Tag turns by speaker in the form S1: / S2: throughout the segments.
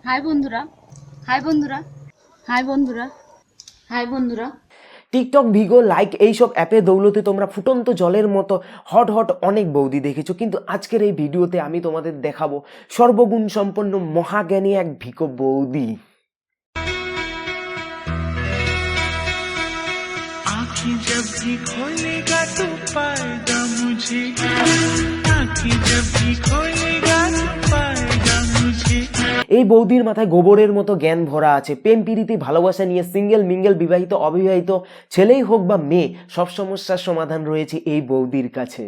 S1: High বন্ধুরা, high বন্ধুরা, high বন্ধুরা, হাই বন্ধুরা।
S2: টিকটক, ভিগো, লাইক এইসব অ্যাপে দৌলতে তোমরা ফুটন্ত জলের মতো হট হট অনেক বৌদি দেখেছো, কিন্তু আজকের এই ভিডিওতে আমি তোমাদের দেখাবো সর্বগুণ সম্পন্ন মহাজ্ঞানী এক ভিগো বৌদি।
S3: आँखें जब भी खोलेगा तो पाएगा मुझे, आँखें जब भी खोलेगा तो पाएगा मुझे।
S2: এই বৌদির মাথায় গোবরের মতো জ্ঞান ভরা আছে। প্রেম প্রীতি ভালোবাসা নিয়ে সিঙ্গেল মিঙ্গেল বিবাহিত অবিবাহিত ছেলেই হোক বা মেয়ে, সব সমস্যার সমাধান রয়েছে এই বৌদির কাছে।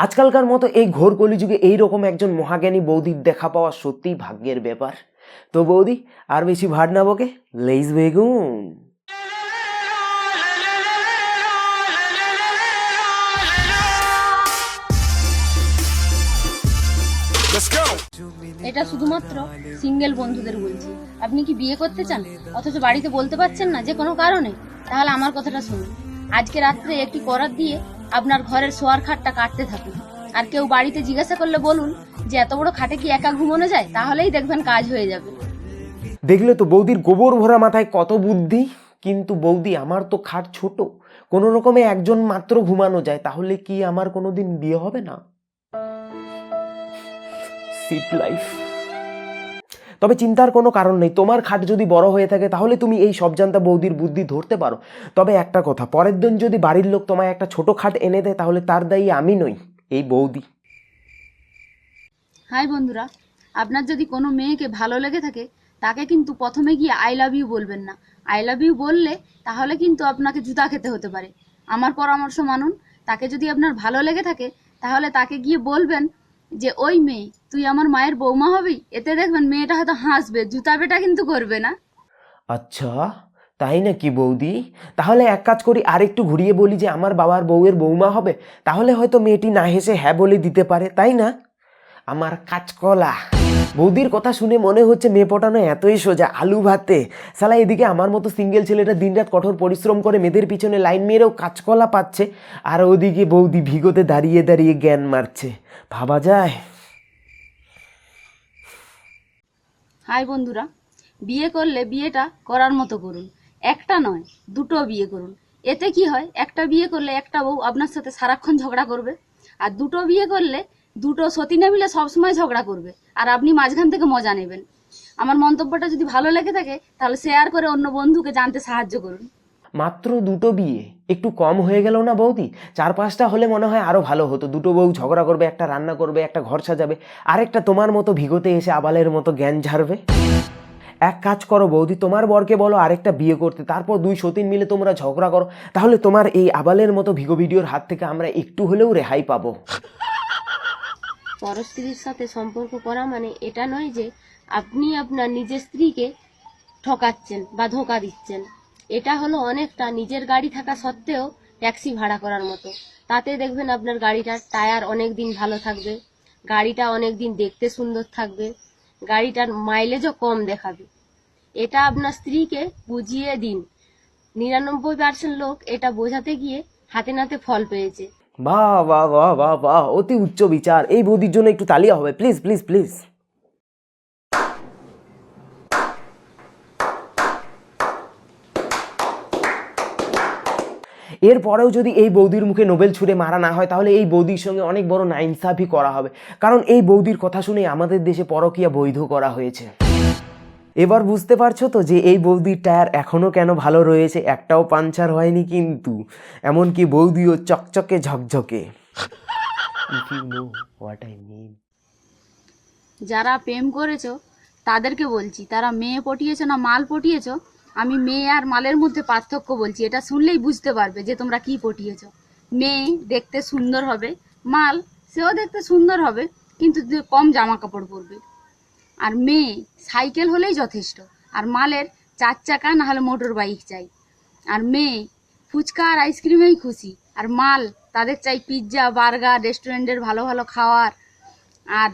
S2: আজকালকার মতো এই ঘোর কলিযুগে এইরকম একজন মহাজ্ঞানী বৌদির দেখা পাওয়া সত্যিই ভাগ্যের ব্যাপার। তো বৌদি আর বেশি ভাট না বকে, লেইস বেগুন।
S1: এটা শুধুমাত্র সিঙ্গেল বন্ধুদের বলছি। আপনি কি বিয়ে করতে চান অথচ বাড়িতে বলতে পারছেন না যে কোনো কারণে? তাহলে আমার কথাটা শুনুন। আজকে রাত্রে একটি করাত দিয়ে আপনার ঘরের শোয়ার খাটটা কাটতে থাকুন। আর কেউ বাড়িতে জিজ্ঞাসা করলে বলুন যে এত বড় খাটে কি একা ঘুমানো যায়, তাহলেই দেখবেন কাজ হয়ে যাবে।
S2: দেখলে তো বৌদির গোবর ভরা মাথায় কত বুদ্ধি। কিন্তু বৌদি, আমার তো খাট ছোট, কোনো রকমে একজন মাত্র ঘুমানো যায়, তাহলে কি আমার কোনোদিন বিয়ে হবে না? Shit life. তবে চিন্তার কোনো কারণ নেই, তোমার খাট যদি বড় হয়ে থাকে তাহলে তুমি এই সব জানতা বৌদির বুদ্ধি ধরতে পারো। তবে একটা কথা, পরের দিন যদি বাড়ির লোক তোমায় একটা ছোট খাট এনে দেয় তাহলে তার দায়ী আমি নই, এই বৌদি।
S1: হাই বন্ধুরা, আপনার যদি কোনো মেয়েকে ভালো লেগে থাকে তাকে কিন্তু প্রথমে গিয়ে আই লাভ ইউ বলবেন না। আই লাভ ইউ বললে তাহলে কিন্তু আপনাকে জুতা খেতে হতে পারে। আমার পরামর্শ মানুন। তাকে যদি আপনার ভালো লেগে থাকে তাহলে তাকে গিয়ে বলবেন যে ওই মেয়ে, তুই আমার মায়ের বৌমা হবি। এতে দেখবেন মেয়েটা হয়তো হাসবে, জুতা পেটা কিন্তু করবে না।
S2: আচ্ছা, তাই নাকি বৌদি? তাহলে এক কাজ করি, আরেকটু ঘুরিয়ে বলি যে আমার বাবার বউয়ের বৌমা হবে, তাহলে হয়তো মেয়েটি না হেসে হ্যাঁ বলে দিতে পারে, তাই না? আমার কাঁচকলা। বৌদির কথা শুনে মনে হচ্ছে মেয়ে পটানো এতই সোজা, আলু ভাতে। সালা এদিকে আমার মতো সিঙ্গেল ছেলেটা দিনরাত কঠোর পরিশ্রম করে মেয়েদের পিছনে লাইন মেরেও কাঁচকলা পাচ্ছে, আর ওদিকে বৌদি ভিগোতে দাঁড়িয়ে দাঁড়িয়ে জ্ঞান মারছে। ভাবা যায়?
S1: হাই বন্ধুরা, বিয়ে করলে বিয়েটা করার মতো করুন। একটা নয়, দুটো বিয়ে করুন। এতে কি হয়, একটা বিয়ে করলে একটা বউ আপনার সাথে সারাক্ষণ ঝগড়া করবে, আর দুটো বিয়ে করলে দুটো সতীনে মিলে সবসময় ঝগড়া করবে, আর আপনি মাঝখান থেকে মজা নেবেন। আমার মন্তব্যটা যদি ভালো লেগে থাকে তাহলে শেয়ার করে অন্য বন্ধুকে জানতে সাহায্য করুন।
S2: মাত্র দুটো বিয়ে একটু কম হয়ে গেল না বৌদি? 4-5টা হলে মনে হয় আরো ভালো হতো। দুটো বউ ঝগড়া করবে, একটা রান্না করবে, একটা ঘর সাজাবে, আরেকটা তোমার মতো ভিগোতে এসে আবালের মতো জ্ঞান ঝাড়বে। এক কাজ করো বৌদি, তোমার বরকে বলো আরেকটা বিয়ে করতে, তারপর দুই সতীন মিলে তোমরা ঝগড়া করো, তাহলে তোমার এই আবালের মতো ভিগো ভিডিওর হাত থেকে আমরা একটু হলেও রেহাই পাবো।
S1: পর স্ত্রীর সাথে সম্পর্ক করা মানে এটা নয় যে আপনি আপনার নিজের স্ত্রীকে ঠকাচ্ছেন বা ধোঁকা দিচ্ছেন। এটা হলো অনেকটা নিজের গাড়ি থাকা সত্ত্বেও ট্যাক্সি ভাড়া করার মতো। তাতে দেখবেন আপনার গাড়িটার টায়ার অনেক দিন ভালো থাকবে, গাড়িটা অনেক দিন দেখতে সুন্দর থাকবে, গাড়িটার মাইলেজও কম দেখাবে। এটা আপনার স্ত্রীকে বুঝিয়ে দিন। 99% লোক এটা বোঝাতে গিয়ে হাতে নাতে ফল পেয়েছে।
S2: বাহ বাহ বাহ বাহ বাহ, অতি উচ্চ বিচার। এই বৌদির জন্য একটু তালিয়া হবে, প্লিজ প্লিজ প্লিজ। এরপরেও যদি এই বৌদির মুখে নোবেল ছুঁড়ে মারা না হয় তাহলে এই বৌদির সঙ্গে অনেক বড় নাইনসাফি করা হবে, কারণ এই বৌদির কথা শুনে আমাদের দেশে পরকীয়া বৈধ করা হয়েছে। এবার বুঝতে পারছো তো যে এই বৌদির টায়ার এখনো কেন ভালো রয়েছে, একটাও পাঞ্চার হয়নি কিন্তু। এমনকি বৌদিও চকচকে ঝকঝকে। If you know what I mean.
S1: যারা প্রেম করেছো তাদেরকে বলছি, তারা মেয়ে পটিয়েছো না মাল পটিয়েছো। আমি মেয়ে আর মালের মধ্যে পার্থক্য বলছি, এটা শুনলেই বুঝতে পারবে যে তোমরা কি পটিয়েছো। মেয়ে দেখতে সুন্দর হবে, মাল সেও দেখতে সুন্দর হবে, কিন্তু কম জামা কাপড় পরবে। আর মেয়ে সাইকেল হলেই যথেষ্ট, আর মালের 4 চাকা না হলে মোটর বাইক চাই। আর মেয়ে ফুচকা আর আইসক্রিমেই খুশি, আর মাল তাদের চাই পিৎজা বার্গার রেস্টুরেন্টের ভালো ভালো খাওয়ার। আর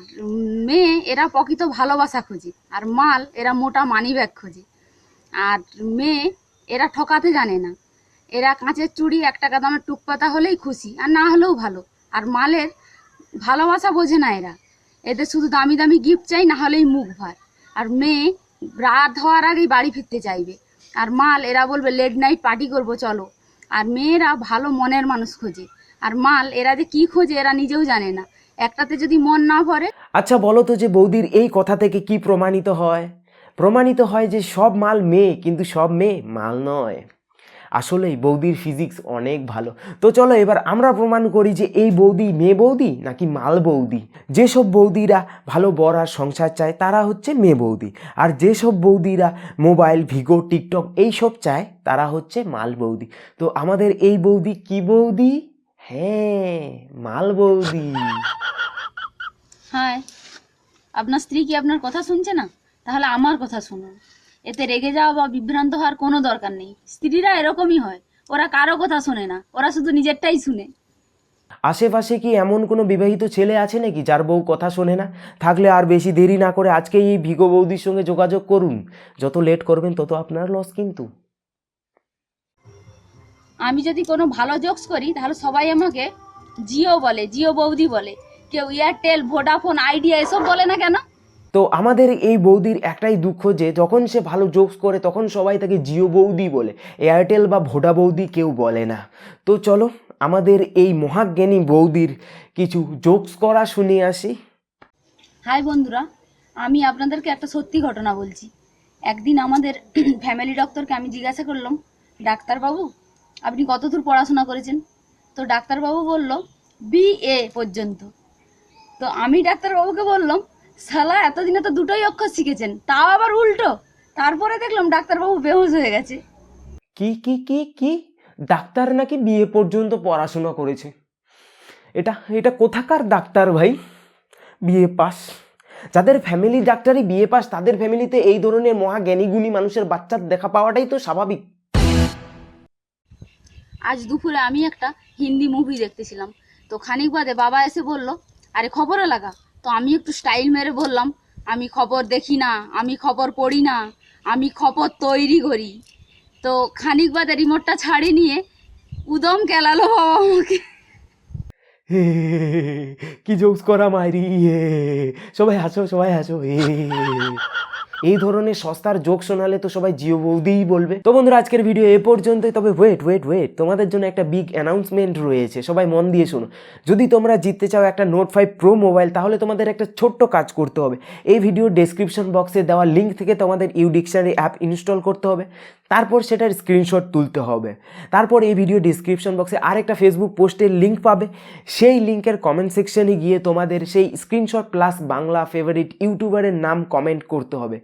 S1: মেয়ে এরা প্রকৃত ভালোবাসা খোঁজে, আর মাল এরা মোটা মানি ব্যাগ খোঁজে। আর মেয়ে এরা ঠকাতে জানে না, এরা কাঁচের চুড়ি 1 টাকা দামের টুকপাতা হলেই খুশি, আর না হলেও ভালো। আর মালের ভালোবাসা বোঝে না এরা, এদের শুধু দামি দামি গিফট চাই, না হলেই মুখ ভার। আর মেয়ে রাত হওয়ার আগেই বাড়ি ফিরতে চাইবে। আর মাল এরা বলবে লেট নাইট পার্টি করবো চলো। আর মেয়েরা ভালো মনের মানুষ খোঁজে, আর মাল এরা যে কি খোঁজে এরা নিজেও জানে না। একটাতে যদি মন না ভরে।
S2: আচ্ছা বলো তো যে বৌদির এই কথা থেকে কি প্রমাণিত হয়? প্রমাণিত হয় যে সব মাল মেয়ে, কিন্তু সব মেয়ে মাল নয়। আসলেই বৌদির ফিজিক্স অনেক ভালো। তো চলো এবার আমরা প্রমাণ করি যে এই বৌদি মেয়ে বৌদি নাকি মাল বৌদি। যেসব বৌদিরা ভালো বর আর সংসার চায় তারা হচ্ছে মেয়ে বৌদি, আর যেসব বৌদিরা মোবাইল, ভিগো, টিকটক এইসব চায় তারা হচ্ছে মাল বৌদি। তো আমাদের এই বৌদি কি বৌদি? হ্যাঁ, মাল বৌদি।
S1: হ্যাঁ, আপনার স্ত্রী কি আপনার কথা শুনছে না? তাহলে আমার কথা শুনুন। এতে রেগে যাওয়া বা বিভ্রান্ত হওয়ার কোনো দরকার নেই। স্ত্রীরা এরকমই হয়, ওরা কারো কথা শোনে না, ওরা শুধু নিজেরটাই শুনে।
S2: আশেপাশে কি এমন কোনো বিবাহিত ছেলে আছে নাকি যার বউ কথা শোনে না? থাকলে আর বেশি দেরি না করে আজকেই এই ভিগো বৌদির সঙ্গে যোগাযোগ করুন। যত লেট করবেন তত আপনার লস কিন্তু।
S1: আমি যদি কোনো ভালো জোকস করি তাহলে সবাই আমাকে জিও বলে, জিও বৌদি বলে। কেউ এয়ারটেল, ভোডাফোন, আইডিয়া এসব বলে না কেন?
S2: তো আমাদের এই বৌদির একটাই দুঃখ যে যখন সে ভালো জোকস করে তখন সবাই তাকে জিও বৌদি বলে, এয়ারটেল বা ভোডা বৌদি কেউ বলে না। তো চলো আমাদের এই মহাজ্ঞানী বৌদির কিছু জোকস করা শুনে আসি।
S1: হাই বন্ধুরা, আমি আপনাদেরকে একটা সত্যি ঘটনা বলছি। একদিন আমাদের ফ্যামিলি ডক্টরকে আমি জিজ্ঞাসা করলাম, ডাক্তারবাবু আপনি কতদূর পড়াশোনা করেছেন? তো ডাক্তারবাবু বলল BA পর্যন্ত। তো আমি ডাক্তারবাবুকে বললাম, শালা এতদিনে তো দুটোই অক্ষর শিখেছেন, তাও আবার উল্টো। তারপরে দেখলাম ডাক্তারবাবু বেহুশ হয়ে গেছে।
S2: কি কি কি কি ডাক্তার নাকি বিয়ে পর্যন্ত পড়াশোনা করেছে? এটা এটা কোথাকার ডাক্তার ভাই? বিয়ে পাস? যাদের ফ্যামিলি ডাক্তারই বিয়ে পাস তাদের ফ্যামিলিতে এই ধরনের মহাজ্ঞানী গুণী মানুষের বাচ্চার দেখা পাওয়াটাই তো স্বাভাবিক।
S1: আজ দুপুরে আমি একটা হিন্দি মুভি দেখতেছিলাম। তো খানিক বাদে বাবা এসে বলল, আরে খবরে লাগা। তো আমি একটু স্টাইল মেরে বললাম, আমি খবর দেখি না, আমি খবর পড়ি না, আমি খবর তৈরি করি। তো খানিক বাদে রিমোটটা ছাড়ি নিয়ে উদম কেলালো বাবা আমাকে।
S2: হে, কি জোকস করা মাইরি, সবাই হাসো সবাই হাসো। এই ধরনের সস্তার জোক শোনালে তো সবাই জিও বৌদিই বলবে। তো বন্ধুরা আজকের ভিডিও এ পর্যন্তই। তবে ওয়েট, তোমাদের জন্য একটা বিগ অ্যানাউন্সমেন্ট রয়েছে, সবাই মন দিয়ে শোনো। যদি তোমরা জিততে চাও একটা নোট 5 প্রো মোবাইল তাহলে তোমাদের একটা ছোট্ট কাজ করতে হবে। এই ভিডিওর ডেসক্রিপশন বক্সে দেওয়া লিঙ্ক থেকে তোমাদের ইউডিকশনারি অ্যাপ ইনস্টল করতে হবে, তারপর সেটার স্ক্রিনশট তুলতে হবে। তারপর এই ভিডিও ডেসক্রিপশন বক্সে আরেকটা ফেসবুক পোস্টের লিঙ্ক পাবে, সেই লিঙ্কের কমেন্ট সেকশনে গিয়ে তোমাদের সেই স্ক্রিনশট প্লাস বাংলা ফেভারিট ইউটিউবারের নাম কমেন্ট করতে হবে।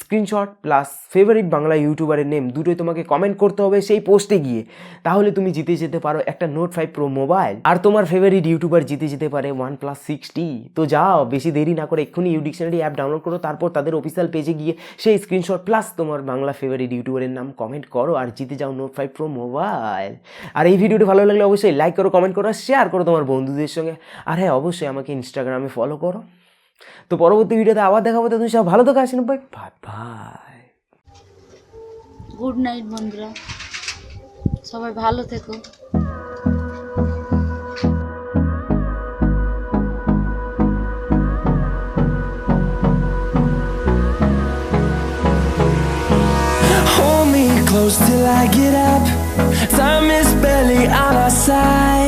S2: স্ক্রিনশট প্লাস ফেভারিট বাংলা ইউটিউবারের নেম দুটোই তোমাকে কমেন্ট করতে হবে সেই পোস্টে গিয়ে। তাহলে তুমি জিতে যেতে পারো একটা নোট 5 প্রো মোবাইল, আর তোমার ফেভারিট ইউটিউবার জিতে যেতে পারে OnePlus 6T। তো যাও, বেশি দেরি না করে এক্ষুনি ইউডিকশনারি অ্যাপ ডাউনলোড করো, তারপর তাদের অফিসিয়াল পেজে গিয়ে সেই স্ক্রিনশট প্লাস তোমার বাংলা ফেভারিট ইউটিউবারের নাম কমেন্ট করো আর জিতে যাও নোট 5 প্রো মোবাইল। আর এই ভিডিওটি ভালো লাগলে অবশ্যই লাইক করো, কমেন্ট করো, শেয়ার করো তোমার বন্ধুদের সঙ্গে। আর হ্যাঁ, অবশ্যই আমাকে ইনস্টাগ্রামে ফলো করো। তো পরবর্তী ভিডিওতে আবার দেখাবো, তুমি সব ভালো থাকো, আসেন, বাই বাই।
S1: গুড নাইট বন্ধুরা, সবাই ভালো থেকো।
S3: Hold me close till I get up. Time is barely on our side.